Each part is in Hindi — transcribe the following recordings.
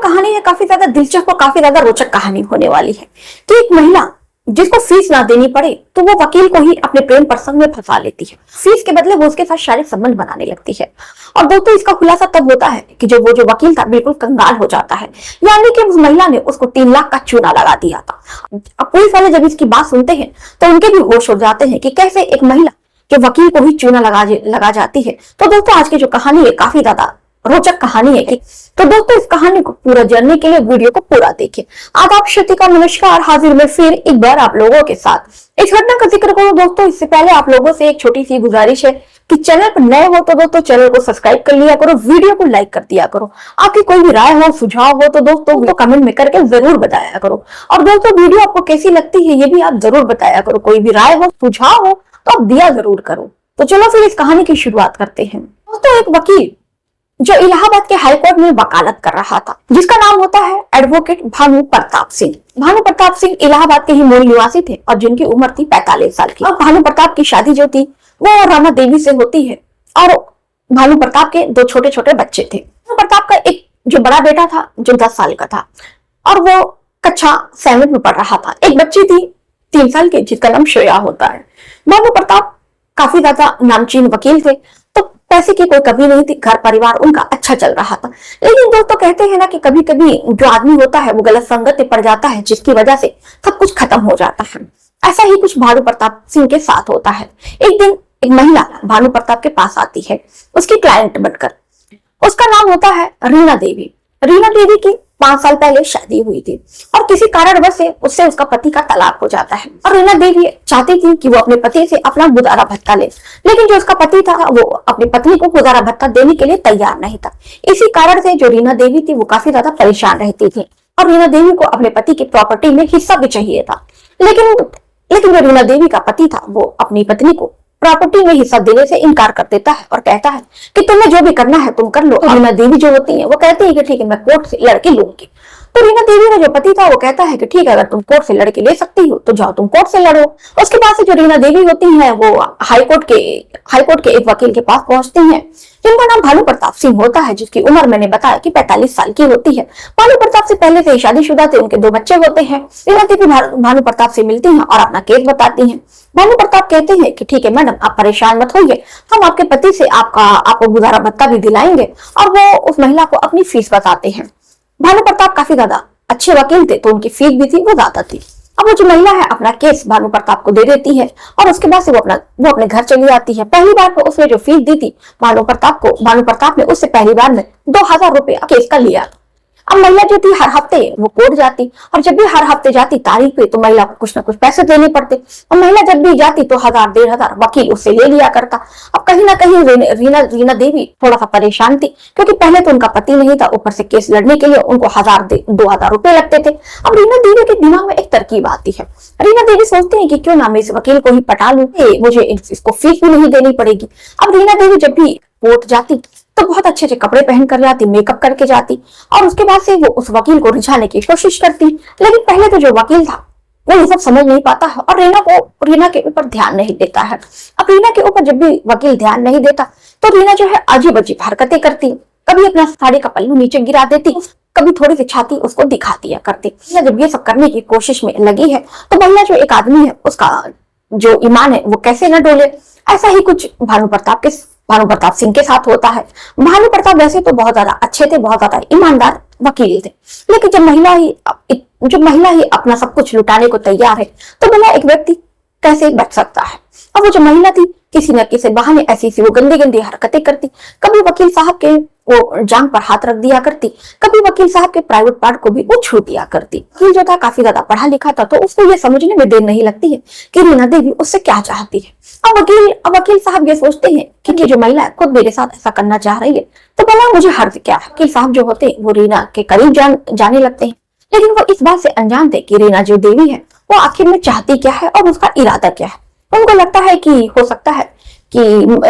कहानी है काफी ज्यादा दिलचस्प और काफी ज्यादा रोचक कहानी होने वाली है कि एक महिला जिसको फीस ना देनी पड़े तो वो वकील को ही अपने प्रेम प्रसंग में फंसा लेती है। फीस के बदले वो उसके साथ शारीरिक संबंध बनाने लगती है। और दोस्तों इसका खुलासा तब होता है कि जो वकील था बिल्कुल कंगाल हो जाता है, यानी कि उस महिला ने उसको 3 लाख का चूना लगा दिया था। अब पुलिस वाले जब इसकी बात सुनते हैं तो उनके भी होश उड़ जाते हैं कि कैसे एक महिला के वकील को ही चूना लगा जाती है। तो दोस्तों आज की जो कहानी है काफी ज्यादा रोचक कहानी है कि तो दोस्तों इस कहानी को पूरा जानने के लिए वीडियो को पूरा देखिए। आदाब श्रुतिका नमस्कार, हाजिर में फिर एक बार आप लोगों के साथ। इस घटना का जिक्र करूं दोस्तों इससे पहले आप लोगों से एक छोटी सी गुजारिश है कि चैनल पर नए हो तो दोस्तों चैनल को सब्सक्राइब कर लिया करो, वीडियो को लाइक कर दिया करो। आपकी कोई भी राय हो सुझाव हो तो दोस्तों तो कमेंट में करके जरूर बताया करो। और दोस्तों वीडियो आपको कैसी लगती है ये भी आप जरूर बताया करो। कोई भी राय हो सुझाव हो तो आप दिया जरूर करो। तो चलो फिर इस कहानी की शुरुआत करते हैं। दोस्तों एक वकील जो इलाहाबाद के हाईकोर्ट में वकालत कर रहा था, जिसका नाम होता है एडवोकेट भानु प्रताप सिंह। भानु प्रताप सिंह इलाहाबाद के ही मूल निवासी थे और जिनकी उम्र थी 45 साल की। और भानु प्रताप की शादी जो थी वो रामा देवी से होती है और भानु प्रताप के 2 छोटे छोटे बच्चे थे। भानु प्रताप का एक जो बड़ा बेटा था जो 10 साल का था और वो कक्षा 7 में पढ़ रहा था। एक बच्ची थी 3 साल की जिसका नाम श्रेया होता है। भानु प्रताप काफी ज्यादा नामचीन वकील थे तो पैसे की कोई कमी नहीं थी, घर परिवार उनका अच्छा चल रहा था। लेकिन दोस्तों कहते हैं ना कि कभी कभी जो आदमी होता है वो गलत संगत में पड़ जाता है जिसकी वजह से सब कुछ खत्म हो जाता है। ऐसा ही कुछ भानु प्रताप सिंह के साथ होता है। एक दिन एक महिला भानु प्रताप के पास आती है उसकी क्लाइंट बनकर। उसका नाम होता है रीना देवी। रीना देवी की 5 साल पहले शादी हुई थी और किसी कारणवश से उससे उसका पति का तलाक हो जाता है। और रीना देवी चाहती थी कि वो अपने पति से अपना गुजारा भत्ता ले, लेकिन जो उसका पति था वो अपनी पत्नी को गुजारा भत्ता देने के लिए तैयार नहीं था। इसी कारण से जो रीना देवी थी वो काफी ज्यादा परेशान रहती थी और रीना देवी को अपने पति की प्रॉपर्टी में हिस्सा भी चाहिए था। लेकिन जो रीना देवी का पति था वो अपनी पत्नी को प्रॉपर्टी में हिस्सा देने से इनकार कर देता है और कहता है कि तुम्हें जो भी करना है तुम कर लो। तो रीना देवी जो होती है वो कहती है कि ठीक है मैं कोर्ट से लड़के लूंगी। तो रीना देवी का जो पति था वो कहता है कि ठीक है अगर तुम कोर्ट से लड़के ले सकती हो तो जाओ तुम कोर्ट से लड़ो। उसके बाद से जो रीना देवी होती है वो हाईकोर्ट के एक वकील के पास पहुंचती है जिनका नाम भानु प्रताप सिंह होता है, जिसकी उम्र मैंने बताया कि 45 साल की होती है। भानु प्रताप से पहले से शादीशुदा थे, उनके 2 बच्चे होते हैं। रीना देवी भानु प्रताप से मिलती हैं और अपना केस बताती हैं। भानु प्रताप कहते हैं कि ठीक है मैडम आप परेशान मत होइए, हम आपके पति से आपको गुजारा भत्ता भी दिलाएंगे। और वो उस महिला को अपनी फीस बताते हैं। भानु प्रताप काफी ज्यादा अच्छे वकील थे तो उनकी फीस भी थी वो ज्यादा थी। अब वो जो महिला है अपना केस भानु प्रताप को दे देती है और उसके बाद से वो अपने घर चली आती है। पहली बार में उसने जो फीस दी थी भानु प्रताप ने उससे पहली बार में 2000 रुपया केस का लिया। अब महिला जो थी हर हफ्ते वो कोर्ट जाती और जब भी हर हफ्ते जाती तारीख पे तो महिला को कुछ ना कुछ पैसे देने पड़ते और महिला जब भी जाती तो 1000 1500 वकील उससे ले लिया करता। अब कहीं ना कहीं रीना देवी थोड़ा सा परेशान थी क्योंकि पहले तो उनका पति नहीं था, ऊपर से केस लड़ने के लिए उनको 2000 रुपए लगते थे। अब रीना देवी के दिमाग में एक तरकीब आती है। रीना देवी सोचती है कि क्यों ना मैं इस वकील को ही पटा लूं, मुझे इसको फीस भी नहीं देनी पड़ेगी। अब रीना देवी जब भी कोर्ट जाती तो बहुत अच्छे अच्छे कपड़े पहन कर जाती, मेकअप करके जाती और उसके बाद से वो उस वकील को रिझाने की कोशिश करती। लेकिन पहले तो जो वकील था वो ये सब समझ नहीं पाता है और रीना के ऊपर ध्यान नहीं देता है। अब रीना के ऊपर जब भी वकील ध्यान नहीं देता तो रीना जो है अजीब अजीब हरकतें करती। कभी अपना साड़ी का पल्लू नीचे गिरा देती, कभी थोड़ी सी छाती उसको दिखा दिया करती। जब ये सब करने की कोशिश में लगी है तो महिला जो एक आदमी है उसका जो ईमान है वो कैसे न डोले। ऐसा ही कुछ भानु प्रताप सिंह के साथ होता है। भानु प्रताप वैसे तो बहुत ज्यादा अच्छे थे, बहुत ज्यादा ईमानदार वकील थे, लेकिन जब महिला ही अपना सब कुछ लुटाने को तैयार है तो भला एक व्यक्ति कैसे बच सकता है। अब वो जो महिला थी किसी न किसी बहाने ऐसी वो गंदी हरकतें करती। कभी वकील साहब के वो जांग पर हाथ रख दिया करती, कभी वकील साहब के प्राइवेट पार्ट को भी वो छू दिया करती। वकील जो था काफी ज्यादा पढ़ा लिखा था तो उसको ये समझने में देर नहीं लगती है कि रीना देवी उससे क्या चाहती है। अब वकील साहब ये सोचते हैं कि ये जो महिला खुद मेरे साथ ऐसा करना चाह रही है तो भला मुझे हर्ज क्या है। वकील साहब जो होते हैं वो रीना के करीब जाने लगते हैं, लेकिन वो इस बात से अनजान थे कि रीना जो देवी है वो आखिर में चाहती क्या है और उसका इरादा क्या है। उनको लगता है कि हो सकता है कि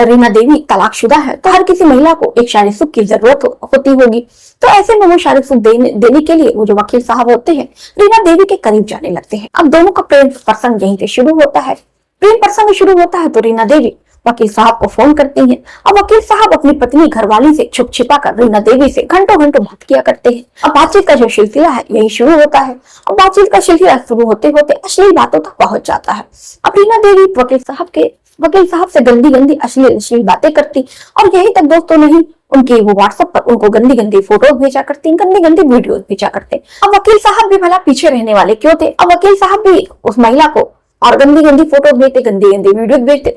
रीना देवी तलाकशुदा है तो हर किसी महिला को एक शारीरिक सुख की जरूरत होती होगी। तो ऐसे में वो शारीरिक सुख देने के लिए वो जो वकील साहब होते हैं रीना देवी के करीब जाने लगते हैं। अब दोनों का प्रेम प्रसंग यहीं से शुरू होता है। प्रेम प्रसंग शुरू होता है तो रीना देवी वकील साहब को फोन करती हैं और वकील साहब अपनी पत्नी घरवाली से छुप छिपा कर रीना देवी से घंटों घंटों बात किया करते हैं। अब बातचीत का जो सिलसिला है यही शुरू होता है और बातचीत का सिलसिला शुरू होते होते अश्लील बातों तक पहुंच जाता है। अब रीना देवी वकील साहब से गंदी गंदी अश्लील बातें करती और यही तक दोस्तों नहीं, उनकी वो व्हाट्सएप पर उनको गंदी गंदी फोटोज भेजा करती, गंदी गंदी वीडियोस भेजा करते। अब वकील साहब भी भला पीछे रहने वाले क्यों थे। अब वकील साहब भी उस महिला को और गंदी गंदी फोटोज भेजते, गंदी गंदी वीडियोस भेजते,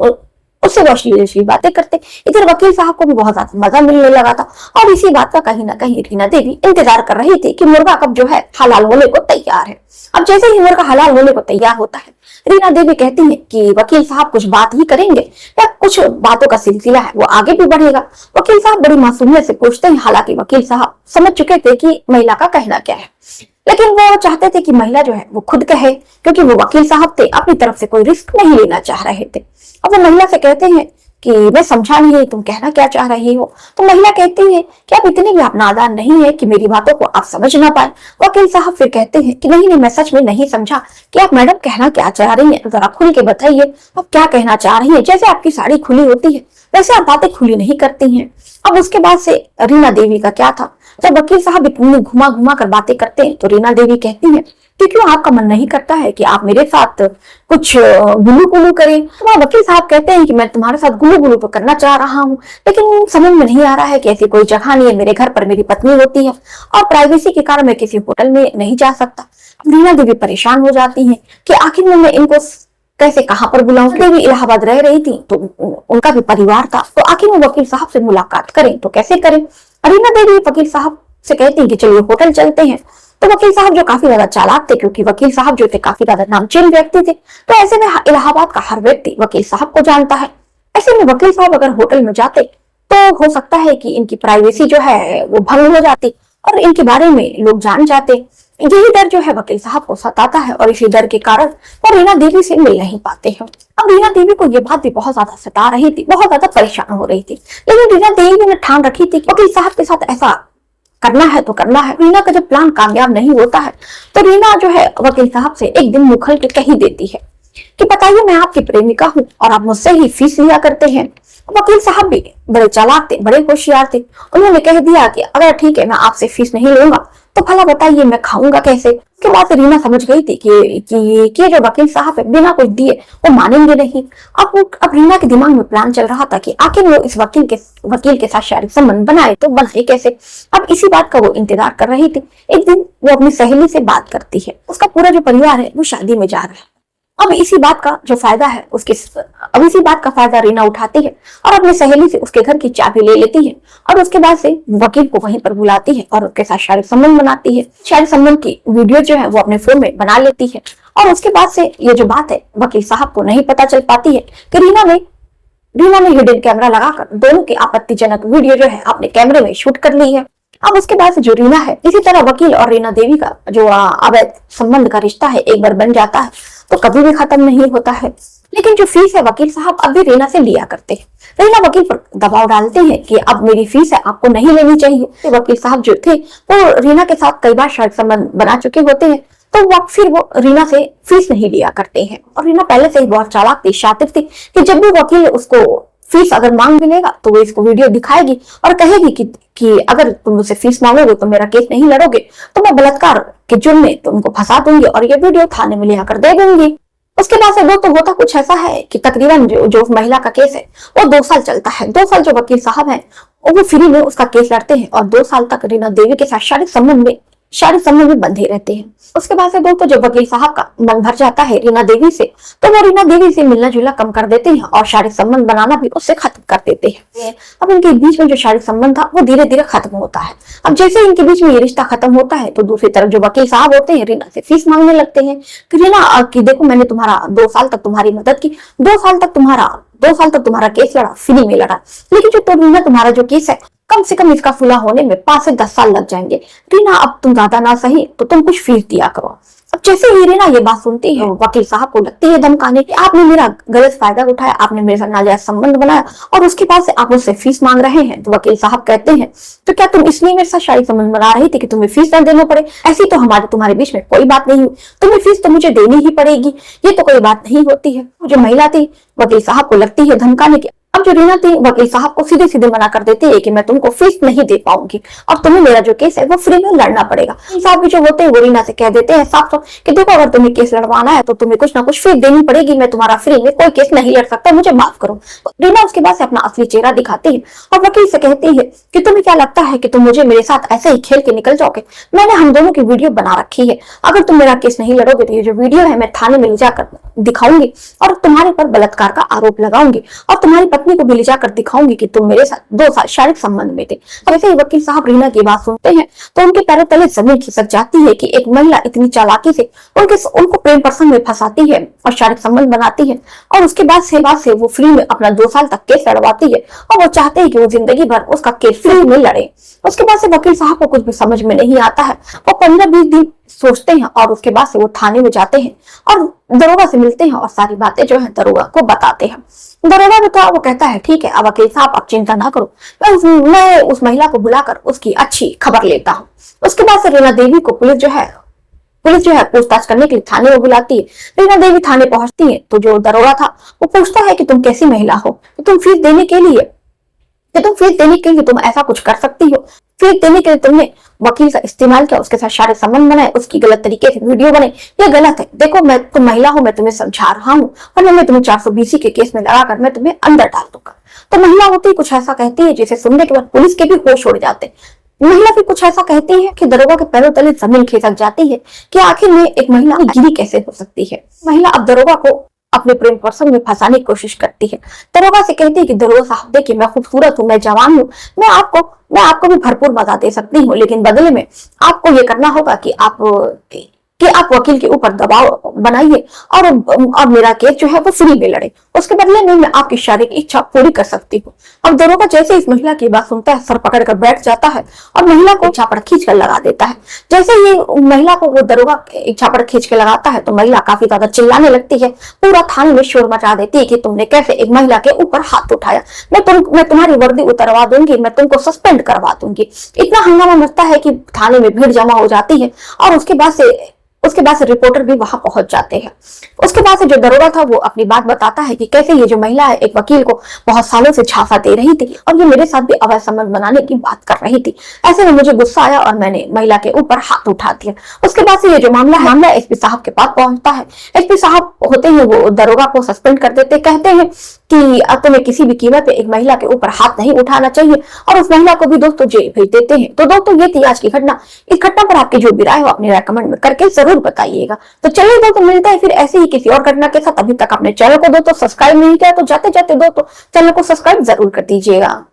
उससे वो अश्लील बातें करते। इधर वकील साहब को भी बहुत ज्यादा मजा मिलने लगा था और इसी बात का कहीं ना कहीं रीना देवी इंतजार कर रही थी कि मुर्गा कब जो है हलाल होने को तैयार है। अब जैसे ही मुर्गा हलाल होने को तैयार होता है, रीना देवी कहती है कि वकील साहब कुछ बात ही करेंगे या कुछ बातों का सिलसिला है वो आगे भी बढ़ेगा। वकील साहब बड़ी मासूमियत से पूछते हैं, हालांकि वकील साहब समझ चुके थे कि महिला का कहना क्या है, लेकिन वो चाहते थे कि महिला जो है वो खुद कहे, क्योंकि वो वकील साहब थे, अपनी तरफ से कोई रिस्क नहीं लेना चाह रहे थे। अब वो महिला से कहते हैं कि मैं समझा नहीं तुम कहना क्या चाह रही हो। तो महिला कहती है कि आप इतने भी आप नादान नहीं है कि मेरी बातों को आप समझ ना पाए। वकील साहब फिर कहते हैं कि नहीं मैं सच में नहीं समझा कि आप मैडम कहना क्या चाह रही हैं, जरा खुल के बताइए आप क्या कहना चाह रही हैं। जैसे आपकी साड़ी खुली होती है वैसे आप बातें खुली नहीं करती हैं। अब उसके बाद से रीना देवी का क्या था, जब वकील साहब इतनी घुमा घुमा कर बातें करते हैं तो रीना देवी कहती है कि क्यों आपका मन नहीं करता है कि आप मेरे साथ कुछ गुलू गुलू करें। तो वकील साहब कहते हैं कि मैं तुम्हारे साथ गुलू गुलू तो करना चाह रहा हूँ, लेकिन समझ में नहीं आ रहा है कि ऐसी कोई जगह नहीं है, मेरे घर पर मेरी पत्नी होती है और प्राइवेसी के कारण मैं किसी होटल में नहीं जा सकता। रीना देवी परेशान हो जाती है कि आखिर में मैं इनको कैसे कहां पर बुलाऊं। देवी इलाहाबाद रह रही थी तो उनका भी परिवार था, तो आखिर में वकील साहब से मुलाकात करें तो कैसे करें। रीना देवी वकील साहब से कहती है कि चलिए होटल चलते हैं। तो वकील साहब जो काफी ज्यादा चालाक थे, क्योंकि वकील साहब जो थे काफी ज्यादा नामचीन व्यक्ति थे, तो ऐसे में इलाहाबाद का हर व्यक्ति वकील साहब को जानता है। ऐसे में वकील साहब अगर होटल में जाते तो हो सकता है कि इनकी प्राइवेसी जो है वो भंग हो जाती और इनके बारे में लोग जान जाते। यही डर जो है वकील साहब को सताता है और इसी डर के कारण वो रीना देवी से मिल नहीं पाते हैं। अब रीना देवी को ये बात भी बहुत ज्यादा सता रही थी, बहुत ज्यादा परेशान हो रही थी, लेकिन रीना देवी ने ठान रखी थी कि वकील साहब के साथ ऐसा करना है तो करना है। रीना का जब प्लान कामयाब नहीं होता है तो रीना जो है वकील साहब से एक दिन मुखल के कही देती है कि बताइए मैं आपकी प्रेमिका हूँ और आप मुझसे ही फीस लिया करते हैं। वकील साहब भी बड़े चालाक थे, बड़े होशियार थे। उन्होंने कह दिया कि अगर ठीक है मैं आपसे फीस नहीं लूंगा तो भला बताइए मैं खाऊंगा कैसे। उसके बाद रीना समझ गई थी कि जो वकील साहब है बिना कुछ दिए वो मानेंगे नहीं। अब रीना के दिमाग में प्लान चल रहा था कि आखिर वो इस वकील के साथ शारीरिक संबंध बनाए तो बनाए कैसे। अब इसी बात का वो इंतजार कर रही थी। एक दिन वो अपनी सहेली से बात करती है, उसका पूरा जो परिवार है वो शादी में जा रहा है। अब इसी बात का फायदा रीना उठाती है और अपनी सहेली से उसके घर की चाबी ले लेती है और उसके बाद से वकील को वहीं पर बुलाती है और उसके साथ शारीरिक संबंध बनाती है। शारीरिक संबंध की वीडियो जो है वो अपने फोन में बना लेती है और उसके बाद से ये जो बात है वकील साहब को नहीं पता चल पाती है कि रीना ने हिडन कैमरा लगाकर दोनों की आपत्तिजनक वीडियो जो है अपने कैमरे में शूट कर ली है। अब उसके बाद से जो रीना है, इसी तरह वकील और रीना देवी का जो अवैध संबंध का रिश्ता है एक बार बन जाता है तो कभी भी खत्म नहीं होता है। लेकिन जो फीस है वकील साहब अब भी रीना से लिया करते हैं। रीना वकील पर दबाव डालते हैं कि अब मेरी फीस है आपको नहीं लेनी चाहिए। तो वकील साहब जो थे वो रीना के साथ कई बार शारीरिक संबंध बना चुके होते हैं, तो फिर वो रीना से फीस नहीं लिया करते हैं। और रीना पहले से ही बहुत चालाक थी, शातिर थी कि जब भी वकील उसको फीस अगर मांग मिलेगा तो वो इसको वीडियो दिखाएगी और कहेगी कि अगर तुम मुझसे फीस मांगोगे तो मेरा केस नहीं लड़ोगे तो मैं बलात्कार के जुर्म में तुमको फंसा दूंगी और ये वीडियो थाने में ले आकर दे दूंगी। उसके बाद से तो होता कुछ ऐसा है कि तकरीबन जो महिला का केस है वो 2 साल चलता है। 2 साल जो वकील साहब हैं वो फ्री में उसका केस लड़ते हैं और 2 साल तक रीना देवी के साथ शारीरिक संबंध में बंधे रहते हैं। उसके बाद से दोस्तों जब वकील साहब का मन भर जाता है रीना देवी से तो वो रीना देवी से मिलना जुलना कम कर देते हैं और शारीरिक संबंध बनाना भी उससे खत्म कर देते हैं। अब इनके बीच में जो शारीरिक संबंध था वो धीरे धीरे खत्म होता है। अब जैसे इनके बीच में ये रिश्ता खत्म होता है तो दूसरी तरफ जो वकील साहब होते हैं रीना से फीस मांगने लगते हैं कि रीना कि देखो मैंने तुम्हारा 2 साल तक तुम्हारी मदद की, 2 साल तक तुम्हारा केस लड़ा, फ्री में लड़ा, लेकिन जो रीना तुम्हारा जो केस है कम से कम इसका फुला होने में 5 से 10 साल लग जाएंगे। रीना अब तुम ज्यादा ना सही तो तुम कुछ फीस दिया करो। अब जैसे ही रीना ये बात सुनती है वकील साहब को लगती है धमकाने कि आपने मेरा गलत फायदा उठाया, आपने मेरे साथ नाजायज संबंध बनाया और उसके बाद से आप मुझसे फीस मांग रहे हैं। तो वकील साहब कहते हैं तो क्या तुम इसलिए मेरे साथ शारीरिक संबंध बना रही थी कि तुम्हें फीस न देना पड़े? ऐसी तो तुम्हारे बीच में कोई बात नहीं हुई, तुम्हें फीस तो मुझे देनी ही पड़ेगी, ये तो कोई बात नहीं होती है। जो महिला थी वकील साहब को लगती है धमकाने की अब जो रीना थी वकील साहब को सीधे सीधे मना कर देती है कि मैं तुमको फीस नहीं दे पाऊंगी और तुम्हें मेरा जो केस है वो फ्री में लड़ना पड़ेगा। साहब भी जो होते हैं वो रीना से कह देते हैं साफ साफ कि देखो अगर तुम्हें केस लड़वाना है तो तुम्हें कुछ ना कुछ फीस देनी पड़ेगी, मैं तुम्हारा फ्री में कोई केस नहीं लड़ सकता, मुझे माफ करो। रीना उसके बाद से अपना असली चेहरा दिखाती है और वकील से कहती है कि तुम्हें क्या लगता है कि तुम मुझे मेरे साथ ऐसे ही खेल के निकल जाओगे? मैंने हम दोनों की वीडियो बना रखी है, अगर तुम मेरा केस नहीं लड़ोगे तो ये जो वीडियो है मैं थाने में ले जाकर दिखाऊंगी और तुम्हारे पर बलात्कार का आरोप लगाऊंगी और तुम्हारी पत्नी को भी ले जाकर दिखाऊंगी कि तुम मेरे साथ 2 साल शारीरिक संबंध में थे। वैसे ही वकील साहब रीना की बात सुनते हैं तो उनके पैरों तले जमीन खिसक जाती है कि एक महिला इतनी चालाकी से उनको प्रेम प्रसंग में फंसाती है और शारीरिक संबंध बनाती है और उसके बाद से वो फ्री में अपना 2 साल तक केस लड़वाती है और वो चाहते हैं कि वो जिंदगी भर उसका केस फ्री में लड़े। उसके बाद से वकील साहब को कुछ भी समझ में नहीं आता है, वो 15-20 दिन सोचते हैं और उसके बाद से वो थाने में जाते हैं और दरोगा से मिलते हैं और सारी बातें जो है दरोगा को बताते हैं। दरोगा भी तो वो कहता है ठीक है अब वकील साहब आप चिंता ना करो, मैं उस महिला को बुलाकर उसकी अच्छी खबर लेता हूँ। उसके बाद से रीना देवी को पुलिस जो है पूछताछ करने के लिए थाने में बुलाती है। रीना देवी थाने पहुंचती है तो जो दरोगा था वो पूछता है कि तुम कैसी महिला हो, कि तुम फीस देने के लिए तुम ऐसा कुछ कर सकती हो, फीस देने के लिए तुमने वकील का इस्तेमाल किया, उसके साथ शारीरिक संबंध बनाए, उसकी गलत तरीके से वीडियो बने, ये गलत है। देखो मैं तुम महिला हो, मैं तुम्हें समझा रहा हूँ वरना मैं तुम्हें 420 के केस में लगाकर मैं तुम्हें अंदर डाल दूंगा। तो महिला होती कुछ ऐसा कहती है जिसे सुनने के बाद पुलिस के भी होश उड़ जाते। महिला भी कुछ ऐसा कहती है कि दरोगा के पैरों तले जमीन खिसक जाती है कि आखिर में एक महिला गिरी कैसे हो सकती है। महिला अब दरोगा को अपने प्रेम प्रसंग में फंसाने की कोशिश करती है। दरोगा से कहती है कि दरोगा साहब देखिए मैं खूबसूरत हूँ, मैं जवान हूँ, मैं आपको भी भरपूर मजा दे सकती हूँ, लेकिन बदले में आपको ये करना होगा कि आप वकील के ऊपर दबाव बनाइए और मेरा केस जो है वो फ्री में लड़े, उसके बदले में मैं आपकी शारीरिक इच्छा पूरी कर सकती हूँ। अब दरोगा जैसे इस महिला की बात सुनता है सर पकड़ कर बैठ जाता है और महिला को इच्छा पर खींच कर लगा देता है। जैसे ही महिला को वो दरोगा इच्छा पर खींच के लगाता है तो महिला काफी ज्यादा चिल्लाने लगती है, पूरा थाने में शोर मचा देती है कि तुमने कैसे एक महिला के ऊपर हाथ उठाया, मैं तुम्हारी वर्दी उतरवा दूंगी, मैं तुमको सस्पेंड करवा दूंगी। इतना हंगामा मचता है कि थाने में भीड़ जमा हो जाती है और उसके बाद से रिपोर्टर भी वहां पहुंच जाते हैं। उसके बाद से जो दरोगा था वो अपनी बात बताता है कि कैसे ये जो महिला है एक वकील को बहुत सालों से झांसा दे रही थी और ये मेरे साथ भी अवैध संबंध बनाने की बात कर रही थी। ऐसे में मुझे गुस्सा आया और मैंने महिला के ऊपर हाथ उठा दिया। उसके बाद से ये जो मामला एसपी साहब के पास पहुंचता है। एसपी साहब होते हैं वो दरोगा को सस्पेंड कर देते, कहते हैं कि अब तुम्हें किसी भी कीमत पे एक महिला के ऊपर हाथ नहीं उठाना चाहिए और उस महिला को भी दोस्तों जेल भेज देते हैं। तो दोस्तों ये थी आज की घटना। इस घटना पर आपकी जो भी राय हो अपने राय कमेंट में करके जरूर बताइएगा। तो चलिए दोस्तों मिलता है फिर ऐसे ही किसी और घटना के साथ। अभी तक अपने चैनल को दोस्तों सब्सक्राइब नहीं किया तो जाते जाते दोस्तों चैनल को सब्सक्राइब जरूर कर दीजिएगा।